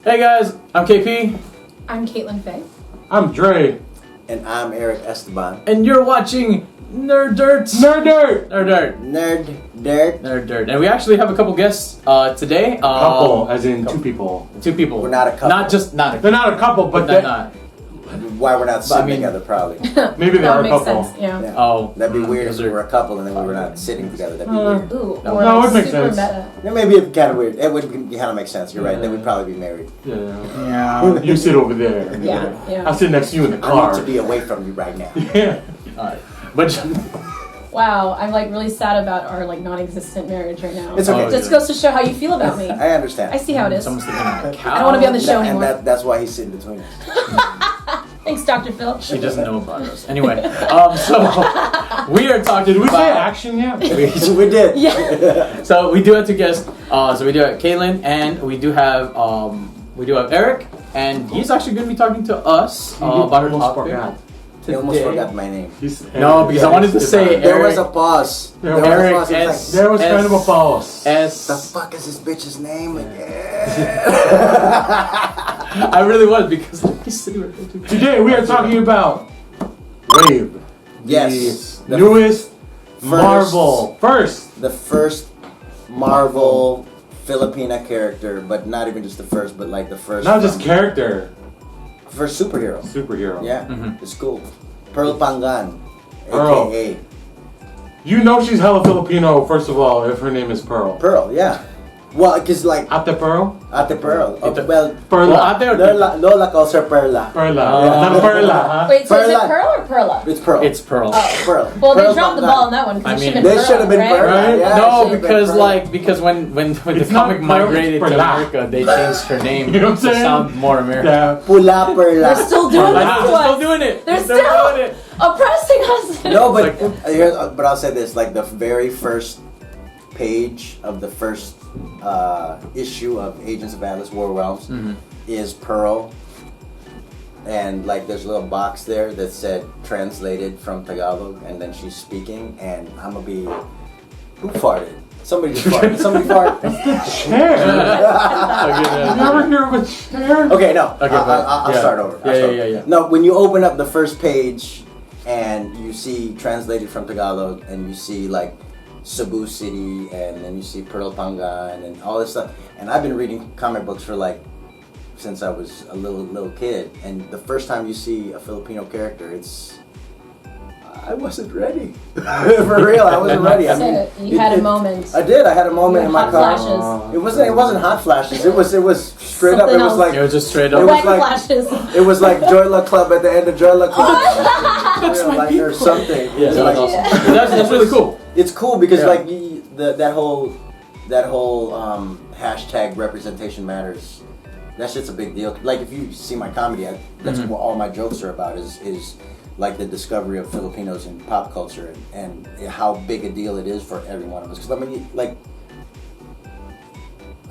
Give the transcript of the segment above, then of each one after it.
Hey guys, I'm KP. I'm Caitlin Faye. I'm Dre. And I'm Eric Esteban. And you're watching NerdDirt. NerdDirt. NerdDirt. NerdDirt. And we actually have a couple guests today. Couple, as in two people. Two people. We're not a couple. They're not a couple, but they're not. Why we're not sitting together, probably. Maybe they're a makes couple. sense, yeah. Oh. That'd be weird if we were a couple and then we were not sitting together. That'd be weird. Ooh, No, or it like would make super sense. meta. That may be kind of weird. It would kind of make sense. You're right. Then we'd probably be married. Yeah. You sit over there. Yeah. I'll sit next to you in the I car. need to be away from you right now. Yeah. Alright. But Wow, I'm like really sad about our like non-existent marriage right now. It's okay. It just goes to show how you feel about me. I understand. I see how it is. someone's thinking on the couch. I don't want to be on the show And anymore. that's why he's sitting between us. Thanks, Dr. Phil. She doesn't know about us. Anyway, so we are talking. Did we say action yet? We did. Yeah. So we do have two guests. So we do have Caitlin and we do have Eric, and he's actually going to be talking to us about her topic. I almost forgot my name. No, because I wanted to say There Eric. was a pause. There was Eric a pause. It was S. There was kind of a pause. the fuck is this bitch's name again? I really was because he's sitting right there too. Today we are talking about Wave. Yes. The newest Marvel. The first Marvel Filipina character, but not even just the first, but like the first. Not just character. First superhero. Superhero. Yeah, Mhm. it's cool. Pearl Pangan, Pearl. aka You know she's hella Filipino, first of all, if her name is Pearl. Pearl. Yeah. Well, because like Ate Pearl? Ate Pearl. Ate- Well, Perla. Lola calls her Perla. Perla. Oh. Not Perla, huh? Wait, so is it Perla. Pearl or Perla? It's Pearl. It's Pearl. Pearl. Well, they Pearl dropped the Pangan. ball on that one. I mean, They They should have been Pearl. Right? Yeah, it No, should have been because Pearl. because when the It's not comic Pearl, migrated it's to Perla. America, they changed her name You know what I'm to saying? sound more American. Yeah. Pula Perla. They're still doing They're this to still us. doing it. They're still still doing it. oppressing us. No, but but I'll say this: like the very first page of the first issue of Agents of Atlas War Realms is Pearl, and like there's a little box there that said translated from Tagalog, and then she's speaking, and I'm gonna be who farted? Somebody just farted. Somebody farted. Chair. You never hear of a chair? Okay, no. Okay, I'll yeah. start over. Yeah. No, when you open up the first page and you see translated from Tagalog and you see like Cebu City and then you see Pearl Pangan and all this stuff. And I've been reading comic books for like since I was a little kid. And the first time you see a Filipino character, I wasn't ready. For real, I wasn't ready. I mean, You had a moment. I did. I had a moment in my Hot car. flashes. It wasn't hot flashes. It was straight up. Something It was else. like It was just straight It up. was Wet like- flashes. it was like Joy Luck Club at the end of Joy Luck Club. That's my like people. or something. Yeah, It's that's like- awesome. That's really cool. It's cool because Yeah. like that whole hashtag representation matters. That shit's a big deal. Like if you see my comedy, that's what all my jokes are about. Is like the discovery of Filipinos in pop culture and how big a deal it is for every one of us. Because I mean, like,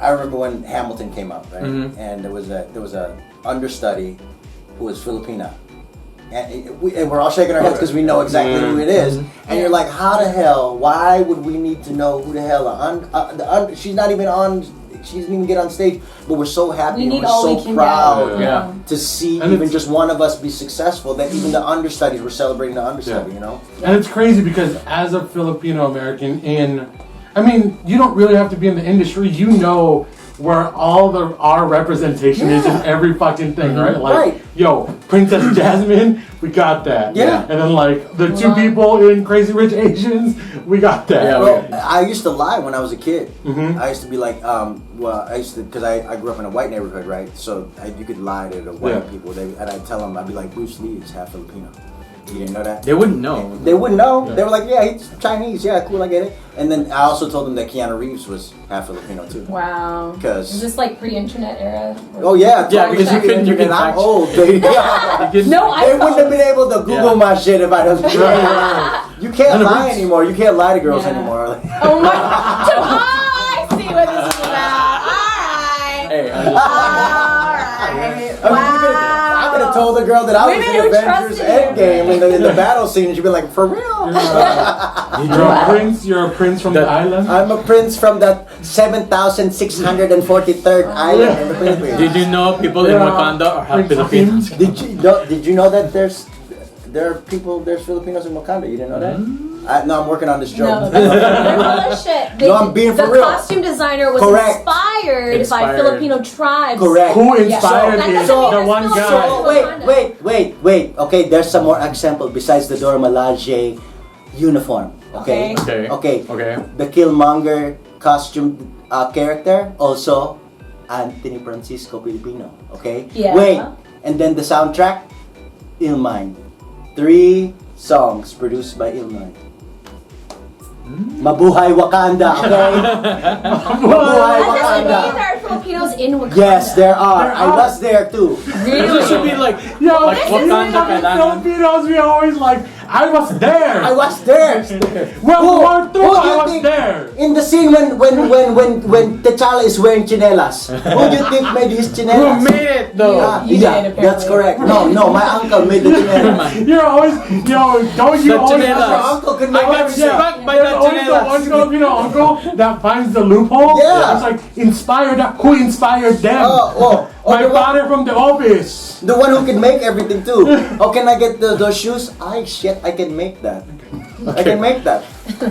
I remember when Hamilton came out, right? And there was a understudy who was Filipina. And we're all shaking our heads because we know exactly who it is. And you're like, how the hell? Why would we need to know who the hell? She's not even on. She doesn't even get on stage. But we're so happy. We and need we're all we so can proud get. Yeah. to see And even it's- just one of us be successful. That even the understudies were celebrating the understudy. Yeah. You know. And it's crazy because as a Filipino American I mean, you don't really have to be in the industry. You know where all our representation is in every fucking thing, right? Like, Right. yo, Princess Jasmine, we got that. Yeah. And then like the two people in Crazy Rich Asians, we got that. Yeah, Well, I used to lie when I was a kid. Mhm. I used to be like, because I grew up in a white neighborhood, right? So you could lie to the white Yeah. people. And I'd tell them, I'd be like, Bruce Lee is half Filipino. You didn't know that? They wouldn't know. They wouldn't know. Yeah. They were like, yeah, he's Chinese. Yeah, cool, I get it. And then I also told them that Keanu Reeves was half Filipino too. Wow. 'Cause- Is this like pre-internet era? Oh yeah, Yeah, totally. because you couldn't- you And couldn't I'm fact- old. They, No, I they wouldn't have been able to Google Yeah. my shit if I was. You can't And the lie roots- anymore. You can't lie to girls Yeah. anymore. Oh my! I see what this is about. All right. Hey, All right. I could have told the girl that I was Women in who Avengers trusted you. Endgame in the battle scene, and she'd be like, "For real?" You're a prince from the island. I'm a prince from that 7,643rd island in the Philippines. Did you know people in Wakanda are half Filipinos? Did you know that there's Filipinos in Wakanda? You didn't know that? No, I'm working on this joke. No, they're full of shit. No, I'm being for the real. The costume designer was Correct. inspired by Filipino tribes. Correct. Who inspired That it? doesn't mean The it's one Filipino. guy. So wait. Okay, there's some more example besides the Dora Milaje uniform. Okay. Okay. The Killmonger costume character also Anthony Francisco Filipino. Okay. Yeah. Wait, and then the soundtrack, Illmind. 3 songs produced by Illmind. Mabuhay Wakanda, okay? Mabuhay That doesn't mean Wakanda. there are Filipinos in Wakanda. Yes, there are. I was there too. This should be like Yo, like this is Wakanda fucking kailangan. Filipinos. We always like, I was there. I was there. World War II, who do you I was think- there. In the scene when T'Challa is wearing chinelas, who do you think made his Who chinelas? made it though? You did, apparently. That's correct. No, my uncle made the chinelas. You're always, don't you The always chinelas. Your uncle could I know got everything. struck by There's that always the one chinelas. Filipino uncle that finds the loophole. Yeah. It's like, who inspired them? Or My the one, father from the office. the one who can make everything too. Oh, can I get those shoes? Shit, I can make that. I can make that.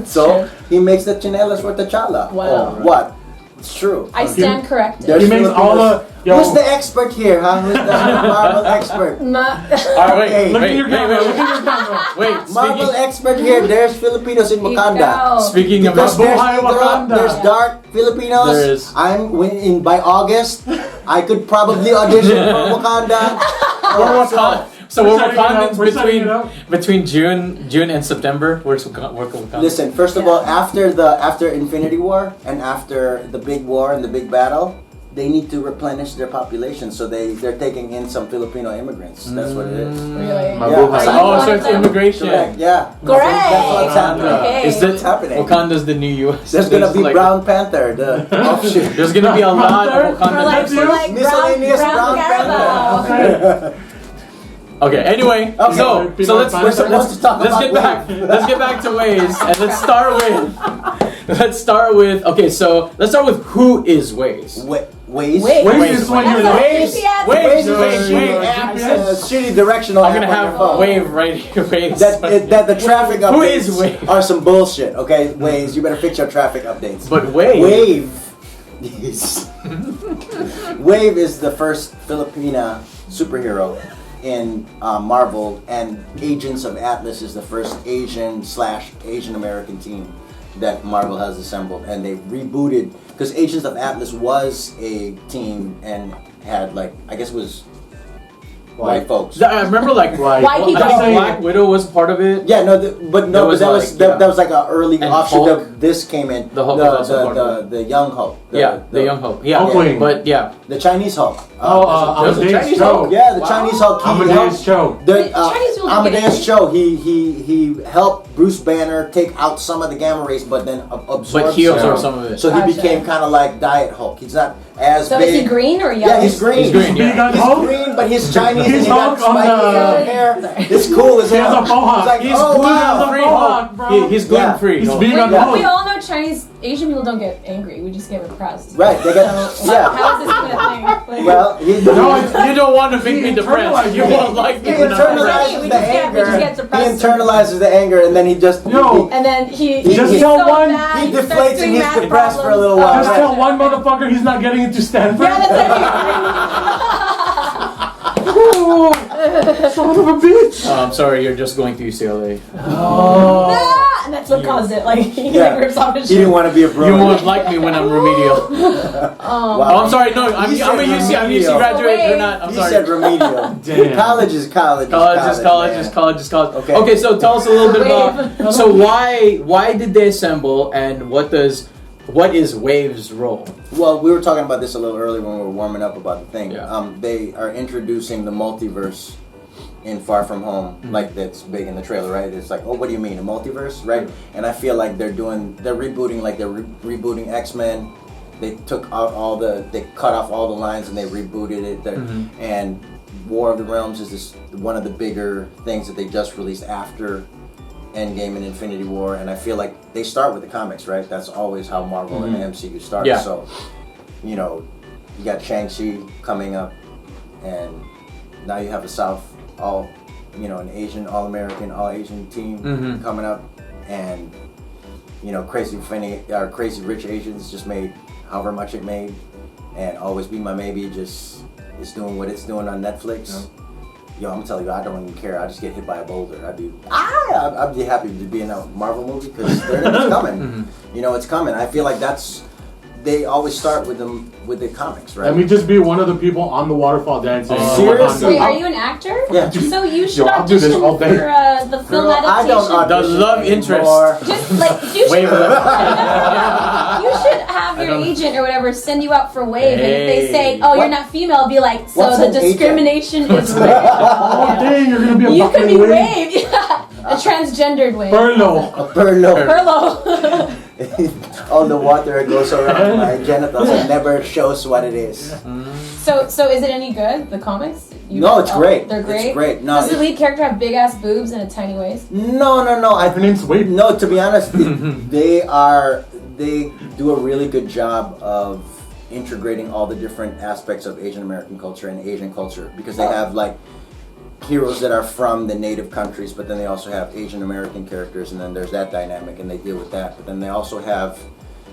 So he makes the chinelas for T'Challa. Wow. Oh, what? It's true. I stand corrected. There's He makes all Filipinos. the- yo. Who's the expert here, huh? Who's the Marvel expert? Alright, wait, Hey, Look at wait, your wait, camera. wait, Look at your camera. wait. Marvel Speaking, expert here. There's Filipinos in Wakanda. speaking of Because there's, Mabuhay Wakanda. there's dark Filipinos. There is. By August, I could probably audition for Wakanda. we're so we're We're setting it up. Wakandans We're setting it up. between June and September. Where's Wakanda? Listen, first of all, after Infinity War and after the big war and the big battle, they need to replenish their population. So they're taking in some Filipino immigrants. That's what it is. Really? Mabuhay. Yeah. Oh, so it's immigration. Correct. Yeah. Correct. That's what's happening. Okay. Is that What's happening? Wakanda's the new US? There's gonna be like- Brown Panther, the offshoot. There's gonna be a lot Or of Wakanda. like, That's you? Miscellaneous brown Carabao. Okay. Anyway, Okay. so let's We're supposed to talk about let's get back to Waze and let's start with okay. So let's start with who is Waze. Waze. Wait. Wait, is when you're That's like, a GPS. Wait, Waze is a wait, shitty wait. app. It's a shitty directional I'm app gonna on your have phone. Wave right here. Waze. That the traffic Who is updates Wave? are some bullshit. Okay, Waze, you better fix your traffic updates. But Wave. Wave. Wave is the first Filipina superhero in Marvel, and Agents of Atlas is the first Asian American team that Marvel has assembled, and they rebooted because Agents of Atlas was a team and had like I guess it was white folks. I remember like White I people. think Black Widow was part of it. Yeah, but That was that was like an early And offshoot Hulk. of this came in. The Hulk was also part of the young Hulk. The young Hulk. Yeah, Hulkling. but yeah. The Chinese Hulk. there's a Amadeus Chinese Cho. Hulk? Yeah, the Chinese Hulk. He Amadeus helped- Cho. The Chinese people don't get Amadeus it. Cho. He helped Bruce Banner take out some of the gamma rays, but then absorbed. But he absorbed some. some of it. So he Gotcha. became kind of like Diet Hulk. He's not as So big. is he green or yellow? Yeah, he's green. He's green, Big yeah. on He's Hulk. green, but he's Chinese and He's he got Hulk on spiky the- hair. It's cool as He has hell. a mohawk. It's like, He's oh wow. gluten-free Mohawk, Hulk. bro. He's gluten-free. He's Hulk. big on Yeah. Hulk. We all know Asian people don't get angry. We just get repressed. Right, they got So, yeah. how is this even a thing? Like, Well, he, No, it's- You don't want to make He me depressed. You internalized won't like he me when I'm depressed. internalizes We the just get anger. He depressed. internalizes the anger, and then he just Yo. and then he Just he's tell so one- mad, he starts deflates and doing he's math depressed for a little problems. while. Just tell one motherfucker he's not getting into Stanford. Yeah, that's Ooh, son of a bitch. I'm sorry, you're just going to UCLA. Ah, and that's what caused it. Like he Yeah. like rips off his He didn't shirt. want to be a bro. You won't like me when I'm remedial. Wow. Oh, I'm sorry. No, I'm He a said UC. I'm UC remedial. graduate. You're not. I'm He sorry. said remedial. Damn. College is college. College is college. Okay. Okay, so tell us a little bit Wave. about. So why did they assemble, and what is Wave's role? Well, we were talking about this a little earlier when we were warming up about the thing. Yeah. They are introducing the multiverse in Far From Home, Mm-hmm. like that's big in the trailer, right? It's like, oh, what do you mean, a multiverse, right? And I feel like they're rebooting, like they're rebooting X-Men. They took out they cut off all the lines and they rebooted it. Mm-hmm. And War of the Realms is this one of the bigger things that they just released after Endgame and Infinity War, and I feel like they start with the comics, right? That's always how Marvel and the MCU starts. Yeah. So, you know, you got Shang-Chi coming up, and now you have a South an Asian All-American, All-Asian team coming up, and you know, Crazy Rich Asians just made however much it made, and Always Be My Maybe just is doing what it's doing on Netflix. Yeah. Yo, I'm telling you, I don't even care. I just get hit by a boulder. I'd be happy to be in a Marvel movie because it's coming. You know, it's coming. I feel like they always start with the comics, right? Let me just be one of the people on the waterfall dancing. Seriously? Wait, are you an actor? Yeah. So you should I'll do this audition all for day. the film Girl, I don't adaptation. The audition love anymore. interest. Just like you should, Wave of you should have your don't- agent or whatever send you out for wave, and if they Hey. say, "Oh, What? you're not female," be like, "So What's the an agent? discrimination is real." Oh dang, you're gonna be a You could fucking be wave. wave, yeah, a transgendered wave. Furlough. A Perlo. Furlough. All the water goes around my genitals and never shows what it is. So is it any good? The comics? No, it's great. They're great. It's great. No, Does the lead character have big ass boobs and a tiny waist? No. Her name's Wade. No, to be honest, they do a really good job of integrating all the different aspects of Asian American culture and Asian culture, because they have like heroes that are from the native countries, but then they also have Asian American characters, and then there's that dynamic, and they deal with that. But then they also have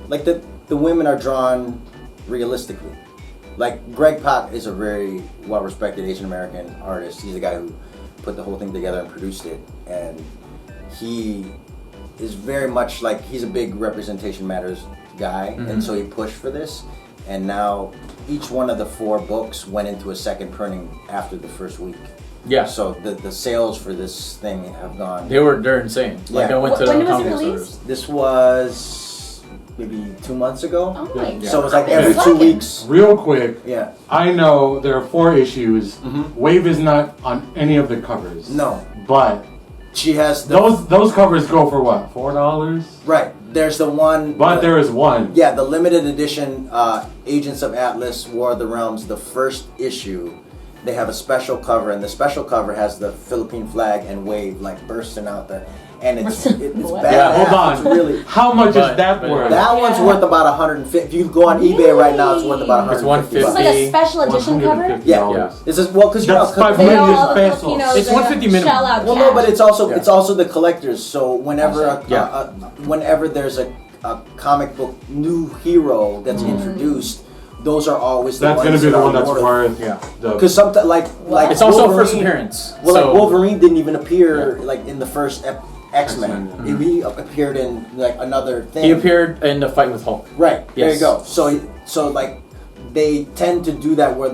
like the women are drawn realistically. Like Greg Pak is a very well-respected Asian American artist. He's the guy who put the whole thing together and produced it, and he is very much like, he's a big representation matters guy, and so he pushed for this. And now each one of the 4 books went into a second printing after the first week. Yeah. So the sales for this thing have gone. They're insane. Like Yeah. I went to When the was it comic released? stores. This was maybe 2 months ago. Oh my god. So it was like every It's 2 fucking- weeks. Real quick, Yeah. I know there are 4 issues. Wave is not on any of the covers. No. But She has the those covers go for what? $4? right. There's the one. But there is one. Yeah, the limited edition Agents of Atlas, War of the Realms, the first issue. They have a special cover, and the special cover has the Philippine flag and wave like bursting out there, and it's What? badass. Yeah, hold on. It's really. How much is But- that but- worth? That one's worth about 150. If you go on eBay right now, it's worth about It's 150. It's $150. like a special edition cover. $150. This is well, because you That's know. $5 They million all the pesos. Filipinos, It's they 150 minimum. shell out Well, no, but cash. it's also the collectors. So whenever Yeah. whenever there's a comic book new hero that's introduced, those are always the That's ones gonna be that the are one that's worth. worth. Yeah. Because sometimes like It's also a Wolverine- first appearance. Well, so, like Wolverine didn't even appear like in the first X-Men. X-Men, He appeared in like another thing. he appeared in the fight with Hulk. Right. There Yes. you go. So like they tend to do that where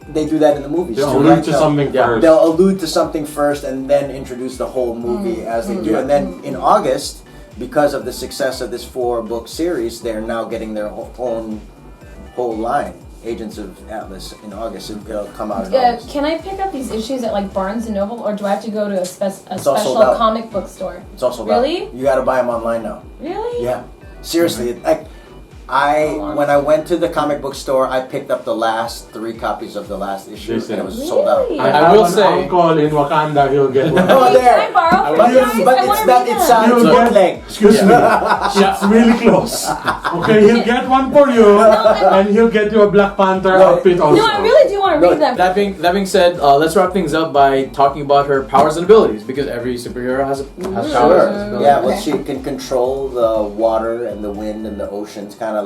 they do that in the movies They'll too, allude right? to something yeah. first. They'll allude to something first and then introduce the whole movie as they do. And then in August, because of the success of this 4-book series, they're now getting their own whole line, Agents of Atlas, in August. It'll come out in August. Can I pick up these issues at like Barnes and Noble, or do I have to go to a all special sold out. comic book store? It's also Really? You got to buy them online now. Really? Yeah, seriously. When I went to the comic book store, I picked up the last 3 copies of the last issue, and it was sold out. Really? I I have will an say- uncle in Wakanda. He'll get one. Oh, Hey, there. can I borrow But from you it's, guys? but I it's wanna not. read It's them. You'll get- bootleg. Excuse me. It's really close. Okay, he'll get one for you, and he'll get you a Black Panther No, outfit also. No, I really do want to read them. That being said, let's wrap things up by talking about her powers and abilities, because every superhero has powers Sure. and abilities. Yeah, well, Okay. she can control the water and the wind and the oceans, kind of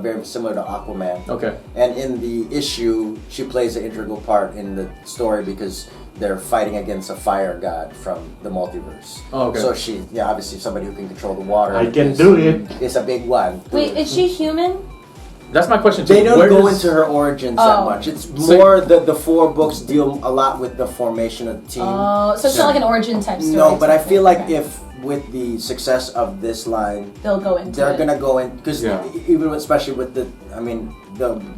very similar to Aquaman. Okay. And in the issue, she plays an integral part in the story because they're fighting against a fire god from the multiverse. Oh, okay. So she, obviously somebody who can control the water. I can is- do it. Is a big one. Wait, is she human? That's my question too. They don't Where go does- into her origins that Oh. much. It's So- more the 4 books deal a lot with the formation of the team. Oh, so it's not like an origin type story. No, but I type feel thing. like Okay. if with the success of this line, they'll go into they're it. gonna go in because Yeah. even especially with the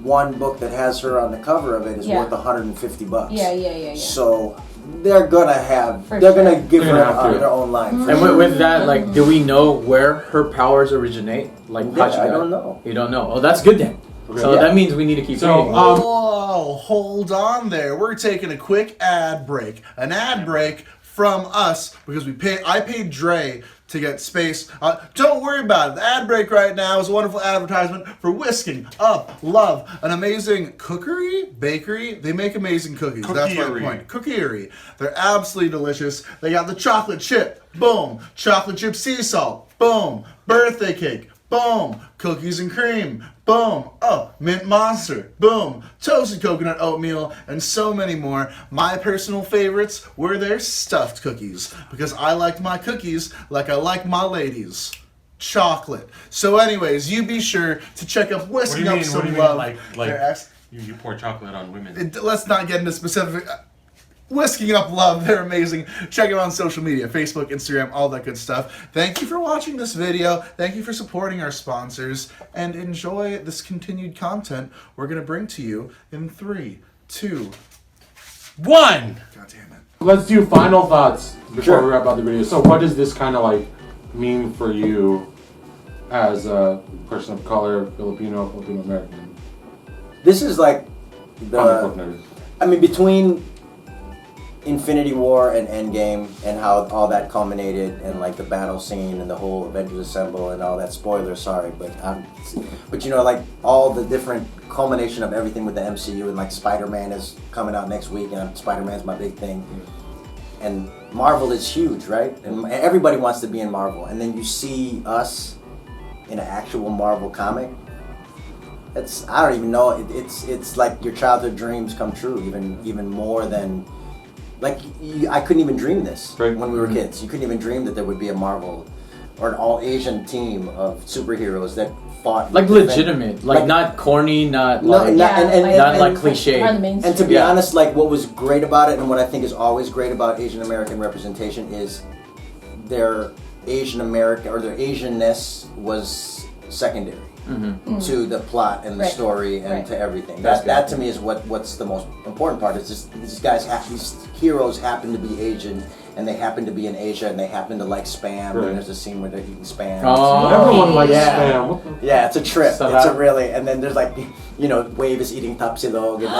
one book that has her on the cover of it is Yeah. worth $150. Yeah. So they're gonna have For they're sure. gonna give They're her gonna have to. their own line. for And sure. with that, like, do we know where her powers originate? Like, how she I got don't it? know. You don't know. Oh, that's good then. Okay. So that means we need to keep So, reading. Whoa, hold on there. We're taking a quick ad break. An ad break from us because I paid Dre to get space. Don't worry about it. The ad break right now is a wonderful advertisement for Whisking Up Love, an amazing bakery. They make amazing cookies. That's my point. Cookery. They're absolutely delicious. They got the chocolate chip. Boom. Chocolate chip sea salt. Boom. Birthday cake. Boom. Cookies and cream. Boom. Oh, mint monster. Boom. Toasted coconut oatmeal, and so many more. My personal favorites were their stuffed cookies, because I liked my cookies like I like my ladies. Chocolate. So anyways, you be sure to check out Whisking Up Some Love. Like you pour chocolate on women? Let's not get into specific... Whisking Up Love, they're amazing. Check them out on social media, Facebook, Instagram, all that good stuff. Thank you for watching this video. Thank you for supporting our sponsors. And enjoy this continued content we're going to bring to you in 3, 2, 1! God damn it. Let's do final thoughts before Sure. we wrap up the video. So what does this kind of like mean for you as a person of color, Filipino American? This is like Comic book nerd. I mean, between Infinity War and Endgame and how all that culminated and like the battle scene and the whole Avengers Assemble and all that. Spoiler, sorry, but you know, like all the different culmination of everything with the MCU, and like Spider-Man is coming out next week, and Spider-Man's my big thing. And Marvel is huge, right? And everybody wants to be in Marvel, and then you see us in an actual Marvel comic. I don't even know. It's like your childhood dreams come true, even more than. Like, I couldn't even dream this when we were kids. You couldn't even dream that there would be a Marvel or an all-Asian team of superheroes that fought. Like legitimate, like not corny, not like not cliche. And to be honest, like what was great about it, and what I think is always great about Asian American representation, is their Asian American or their Asianness was secondary to the plot and the story and to everything. That to me is what's the most important part. It's just these heroes happen to be Asian, and they happen to be in Asia, and they happen to like Spam. And there's a scene where they're eating Spam. Everyone likes Spam. Yeah, it's a trip. It's a really, and then there's like, you know, Wave is eating tapsilog. And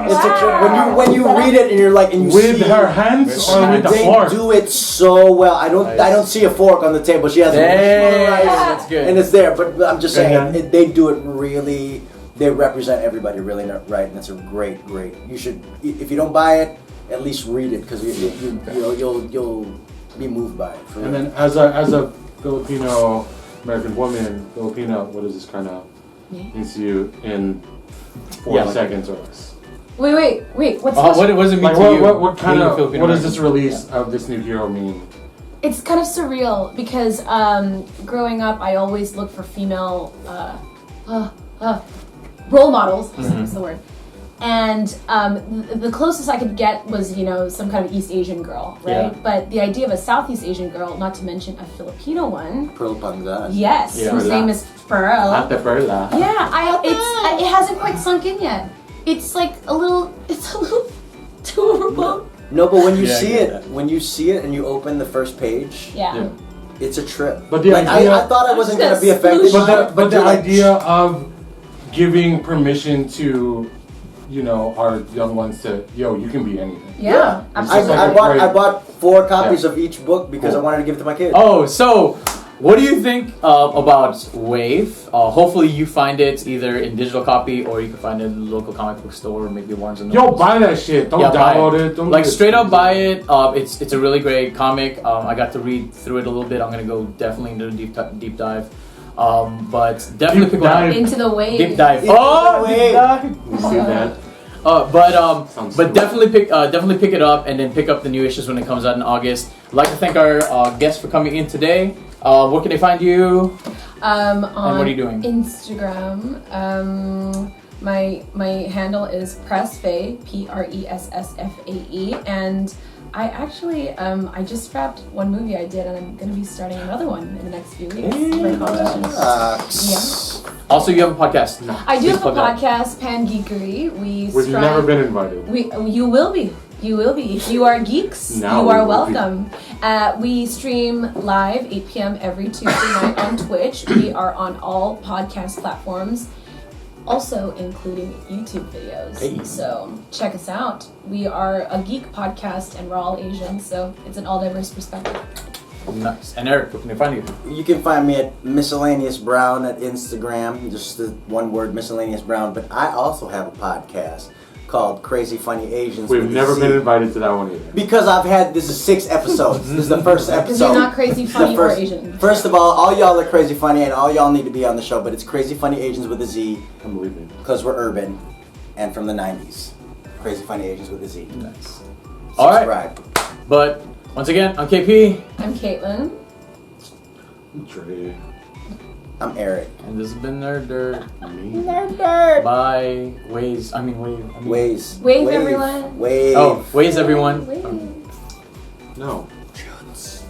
it's a trip. When you read it and you're like, and you with see her hands or with the they fork? do it so well. I don't see a fork on the table. She has that's good. and it's there. But I'm just saying, they do it really. They represent everybody really right, and it's a great. You should, if you don't buy it, at least read it, because you'll be moved by it. And then as a Filipino American woman, Filipino, what does this kind of mean to you in 40 seconds or less? Wait. What's what does it mean to you? What kind of what does this release of this new hero mean? It's kind of surreal because growing up, I always looked for female role models. That's the word. And the closest I could get was, you know, some kind of East Asian girl, right? Yeah. But the idea of a Southeast Asian girl, not to mention a Filipino one. Pearl Pangan. Yes, whose name is Pearl. Ate Perla. Yeah, it hasn't quite sunk in yet. It's a little too overblown. No, but when you see it and you open the first page, it's a trip. But the idea, I thought I wasn't going to be affected by it. But the idea of giving permission to, you know, our young ones to, you can be anything. Yeah, absolutely. I bought 4 copies of each book because I wanted to give it to my kids. Oh, so what do you think about Wave? Hopefully you find it either in digital copy or you can find it in the local comic book store, maybe Barnes and Noble. Buy that shit. Don't download it. Don't straight up buy it. It's a really great comic. I got to read through it a little bit. I'm gonna go definitely into the deep dive. But definitely pick one up. Into the wave. Deep dive. Deep dive. You see that? But definitely pick it up and then pick up the new issues when it comes out in August. I'd like to thank our guests for coming in today. Where can they find you? On and what are you doing? Instagram. My handle is Pressfae, PRESSFAE, and I actually I just wrapped one movie I did, and I'm gonna be starting another one in the next few weeks for competitions. Also, you have a podcast. I do have a podcast, Pan Geekery. Which you've never been invited. You will be. You will be. If you are geeks, Now you we are will be. welcome. We stream live 8 p.m. every Tuesday night on Twitch. We are on all podcast platforms, also including YouTube videos. Hey. So check us out. We are a geek podcast and we're all Asian, so it's an all diverse perspective. Nice. And Eric, where can they find you? You can find me at Miscellaneous Brown at Instagram, just the one word Miscellaneous Brown. But I also have a podcast called Crazy Funny Asians. We've with a never Z. been invited to that one either. Because this is 6 episodes. This is the first episode. Because you're not crazy, funny, The first- or Asian. First of all y'all are crazy funny and all y'all need to be on the show, but it's Crazy Funny Asians with a Z I'm leaving. because we're urban and from the 90s. Crazy Funny Asians with a Z. Nice. All right. Subscribe. But once again, I'm KP, I'm Caitlin. Dre. I'm Eric. and this has been NerdDirt. Me. NerdDirt. Bye. Ways. Ways. Wave, everyone. Wave. Oh, ways, everyone. Wave. No. Shoots.